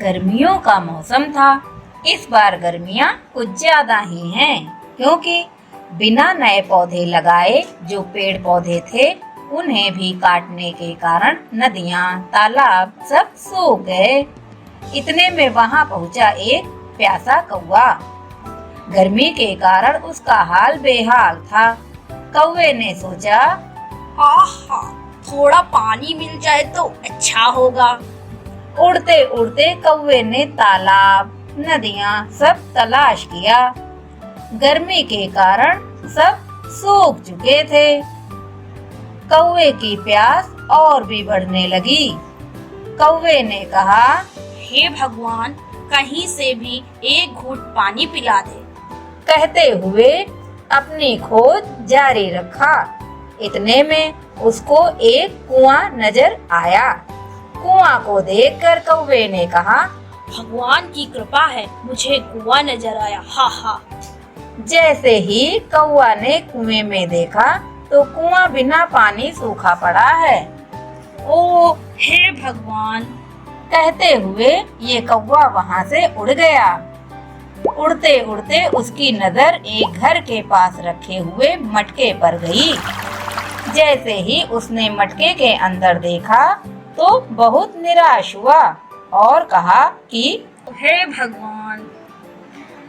गर्मियों का मौसम था। इस बार गर्मियाँ कुछ ज्यादा ही हैं, क्योंकि बिना नए पौधे लगाए जो पेड़ पौधे थे उन्हें भी काटने के कारण नदियाँ, तालाब सब सूख गए। इतने में वहाँ पहुँचा एक प्यासा कौवा। गर्मी के कारण उसका हाल बेहाल था। कौवे ने सोचा, आहा, थोड़ा पानी मिल जाए तो अच्छा होगा। उड़ते उड़ते कौवे ने तालाब, नदियाँ सब तलाश किया। गर्मी के कारण सब सूख चुके थे। कौवे की प्यास और भी बढ़ने लगी। कौवे ने कहा, हे भगवान, कहीं से भी एक घूंट पानी पिला दे। कहते हुए अपनी खोज जारी रखा। इतने में उसको एक कुआं नजर आया। कुआं को देखकर कौवे ने कहा, भगवान की कृपा है, मुझे कुआं नजर आया। हा हा। जैसे ही कौवा ने कुएं में देखा तो कुआं बिना पानी सूखा पड़ा है। ओ हे भगवान। कहते हुए ये कौवा वहाँ से उड़ गया। उड़ते उड़ते उसकी नजर एक घर के पास रखे हुए मटके पर गई। जैसे ही उसने मटके के अंदर देखा तो बहुत निराश हुआ और कहा कि हे भगवान,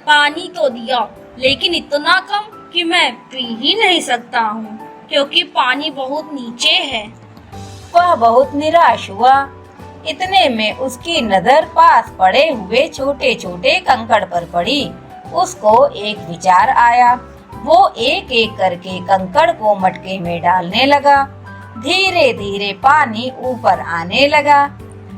पानी तो दिया लेकिन इतना कम कि मैं पी ही नहीं सकता हूँ, क्योंकि पानी बहुत नीचे है। वह बहुत निराश हुआ। इतने में उसकी नजर पास पड़े हुए छोटे छोटे कंकड़ पर पड़ी। उसको एक विचार आया। वो एक एक करके कंकड़ को मटके में डालने लगा। धीरे धीरे पानी ऊपर आने लगा।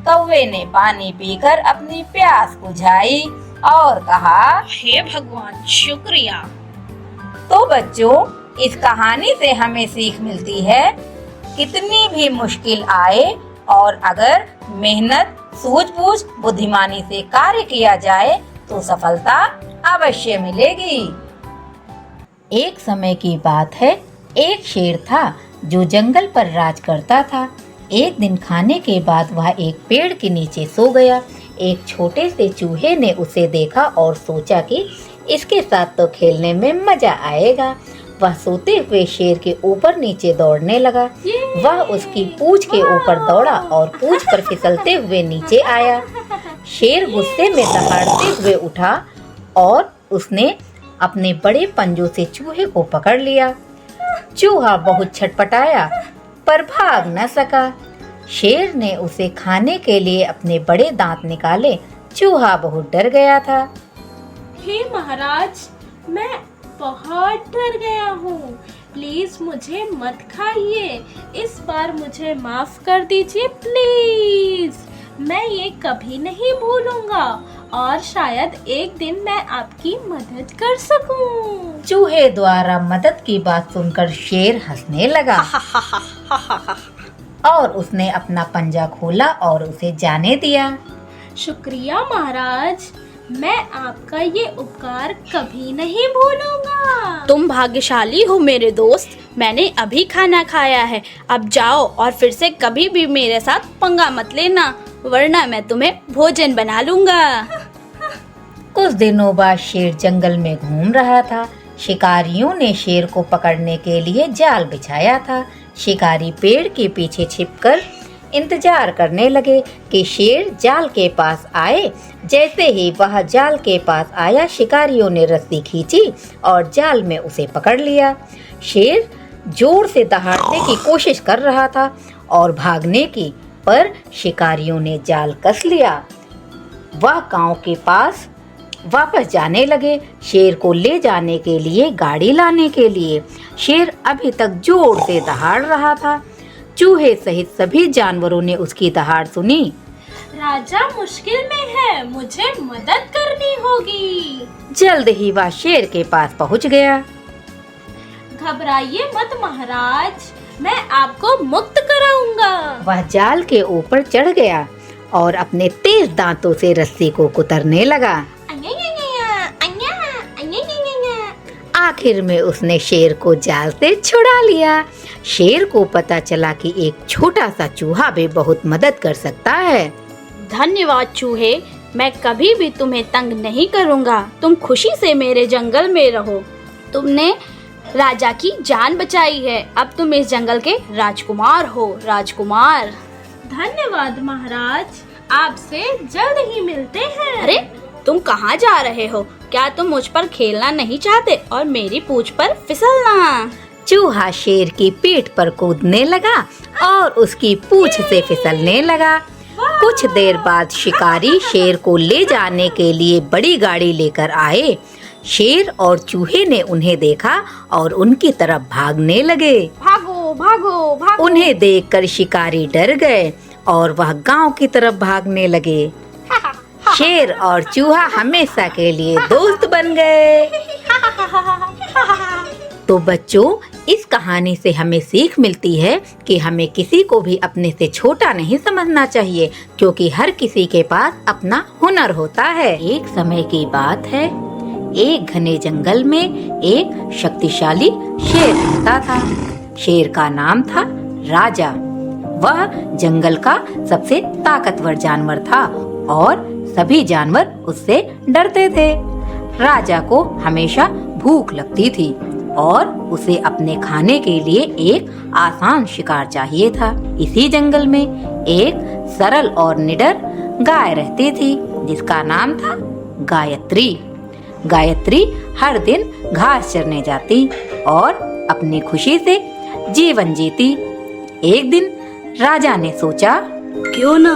कौवे ने पानी पीकर अपनी प्यास बुझाई और कहा, हे भगवान, शुक्रिया। तो बच्चों, इस कहानी से हमें सीख मिलती है, कितनी भी मुश्किल आए और अगर मेहनत, सूझबूझ, बुद्धिमानी से कार्य किया जाए तो सफलता अवश्य मिलेगी। एक समय की बात है, एक शेर था जो जंगल पर राज करता था। एक दिन खाने के बाद वह एक पेड़ के नीचे सो गया। एक छोटे से चूहे ने उसे देखा और सोचा कि इसके साथ तो खेलने में मजा आएगा। वह सोते हुए शेर के ऊपर नीचे दौड़ने लगा। वह उसकी पूंछ के ऊपर दौड़ा और पूंछ पर फिसलते हुए नीचे आया। शेर गुस्से में दहाड़ते हुए उठा और उसने अपने बड़े पंजों से चूहे को पकड़ लिया। चूहा बहुत छटपटाया पर भाग न सका। शेर ने उसे खाने के लिए अपने बड़े दांत निकाले। चूहा बहुत डर गया था। हे महाराज, मैं बहुत डर गया हूँ, प्लीज मुझे मत खाइए। इस बार मुझे माफ कर दीजिए प्लीज। मैं ये कभी नहीं भूलूंगा और शायद एक दिन मैं आपकी मदद कर सकूं। चूहे द्वारा मदद की बात सुनकर शेर हंसने लगा और उसने अपना पंजा खोला और उसे जाने दिया। शुक्रिया महाराज, मैं आपका ये उपकार कभी नहीं भूलूंगा। तुम भाग्यशाली हो मेरे दोस्त, मैंने अभी खाना खाया है। अब जाओ और फिर से कभी भी मेरे साथ पंगा मत लेना, वरना मैं तुम्हें भोजन बना लूंगा। कुछ दिनों बाद शेर जंगल में घूम रहा था। शिकारियों ने शेर को पकड़ने के लिए जाल बिछाया था। शिकारी पेड़ के पीछे छिपकर इंतजार करने लगे कि शेर जाल के पास आए। जैसे ही वह जाल के पास आया, शिकारियों ने रस्सी खींची और जाल में उसे पकड़ लिया। शेर जोर से दहाड़ने की कोशिश कर रहा था और भागने की, पर शिकारियों ने जाल कस लिया। वह गांव के पास वापस जाने लगे, शेर को ले जाने के लिए गाड़ी लाने के लिए। शेर अभी तक जोर से दहाड़ रहा था। चूहे सहित सभी जानवरों ने उसकी दहाड़ सुनी। राजा मुश्किल में है, मुझे मदद करनी होगी। जल्द ही वह शेर के पास पहुंच गया। घबराइए मत महाराज, मैं आपको मुक्त कराऊंगा। वह जाल के ऊपर चढ़ गया और अपने तेज दांतों से रस्सी को कुतरने लगा। आखिर में उसने शेर को जाल से छुड़ा लिया। शेर को पता चला कि एक छोटा सा चूहा भी बहुत मदद कर सकता है। धन्यवाद चूहे, मैं कभी भी तुम्हें तंग नहीं करूँगा। तुम खुशी से मेरे जंगल में रहो। तुमने राजा की जान बचाई है, अब तुम इस जंगल के राजकुमार हो, राजकुमार। धन्यवाद महाराज, आपसे जल्द ही मिलते हैं। अरे तुम कहाँ जा रहे हो? क्या तुम मुझ पर खेलना नहीं चाहते और मेरी पूंछ पर फिसलना? चूहा शेर की पीठ पर कूदने लगा और उसकी पूंछ से फिसलने लगा। कुछ देर बाद शिकारी शेर को ले जाने के लिए बड़ी गाड़ी लेकर आए। शेर और चूहे ने उन्हें देखा और उनकी तरफ भागने लगे। भागो भागो भागो। उन्हें देखकर शिकारी डर गए और वह गांव की तरफ भागने लगे। शेर और चूहा हमेशा के लिए दोस्त बन गए। तो बच्चों, इस कहानी से हमें सीख मिलती है कि हमें किसी को भी अपने से छोटा नहीं समझना चाहिए, क्योंकि हर किसी के पास अपना हुनर होता है। एक समय की बात है, एक घने जंगल में एक शक्तिशाली शेर रहता था। शेर का नाम था राजा। वह जंगल का सबसे ताकतवर जानवर था और सभी जानवर उससे डरते थे। राजा को हमेशा भूख लगती थी और उसे अपने खाने के लिए एक आसान शिकार चाहिए था। इसी जंगल में एक सरल और निडर गाय रहती थी जिसका नाम था गायत्री। गायत्री हर दिन घास चरने जाती और अपनी खुशी से जीवन जीती। एक दिन राजा ने सोचा, क्यों ना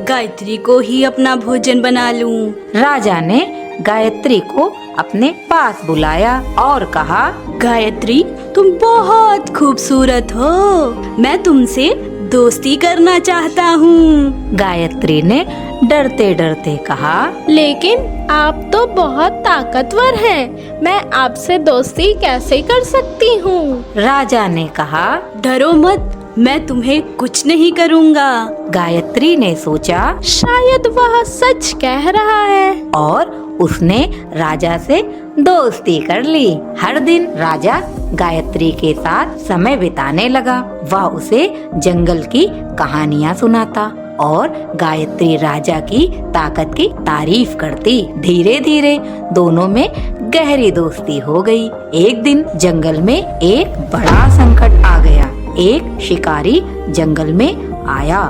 गायत्री को ही अपना भोजन बना लूं। राजा ने गायत्री को अपने पास बुलाया और कहा, गायत्री, तुम बहुत खूबसूरत हो, मैं तुमसे दोस्ती करना चाहता हूँ। गायत्री ने डरते डरते कहा, लेकिन आप तो बहुत ताकतवर हैं, मैं आपसे दोस्ती कैसे कर सकती हूँ? राजा ने कहा, डरो मत, मैं तुम्हें कुछ नहीं करूँगा। गायत्री ने सोचा, शायद वह सच कह रहा है और उसने राजा से दोस्ती कर ली। हर दिन राजा गायत्री के साथ समय बिताने लगा। वह उसे जंगल की कहानियाँ सुनाता और गायत्री राजा की ताकत की तारीफ करती। धीरे धीरे दोनों में गहरी दोस्ती हो गई। एक दिन जंगल में एक बड़ा संकट आ गया। एक शिकारी जंगल में आया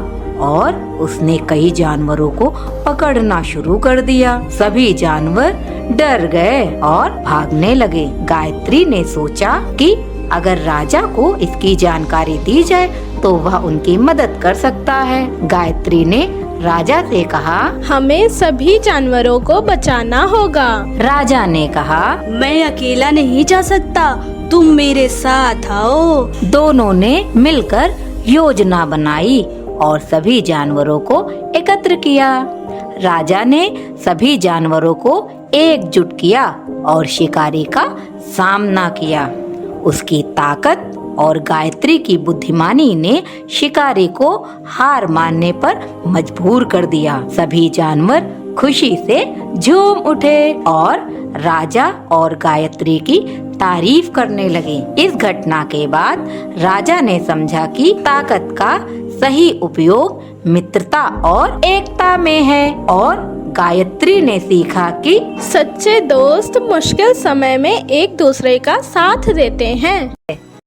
और उसने कई जानवरों को पकड़ना शुरू कर दिया। सभी जानवर डर गए और भागने लगे। गायत्री ने सोचा कि अगर राजा को इसकी जानकारी दी जाए तो वह उनकी मदद कर सकता है। गायत्री ने राजा से कहा, हमें सभी जानवरों को बचाना होगा। राजा ने कहा, मैं अकेला नहीं जा सकता, तुम मेरे साथ आओ। दोनों ने मिलकर योजना बनाई और सभी जानवरों को एकत्र किया। राजा ने सभी जानवरों को एकजुट किया और शिकारी का सामना किया। उसकी ताकत और गायत्री की बुद्धिमानी ने शिकारी को हार मानने पर मजबूर कर दिया। सभी जानवर खुशी से झूम उठे और राजा और गायत्री की तारीफ करने लगे। इस घटना के बाद राजा ने समझा कि ताकत का सही उपयोग मित्रता और एकता में है और गायत्री ने सीखा कि सच्चे दोस्त मुश्किल समय में एक दूसरे का साथ देते हैं।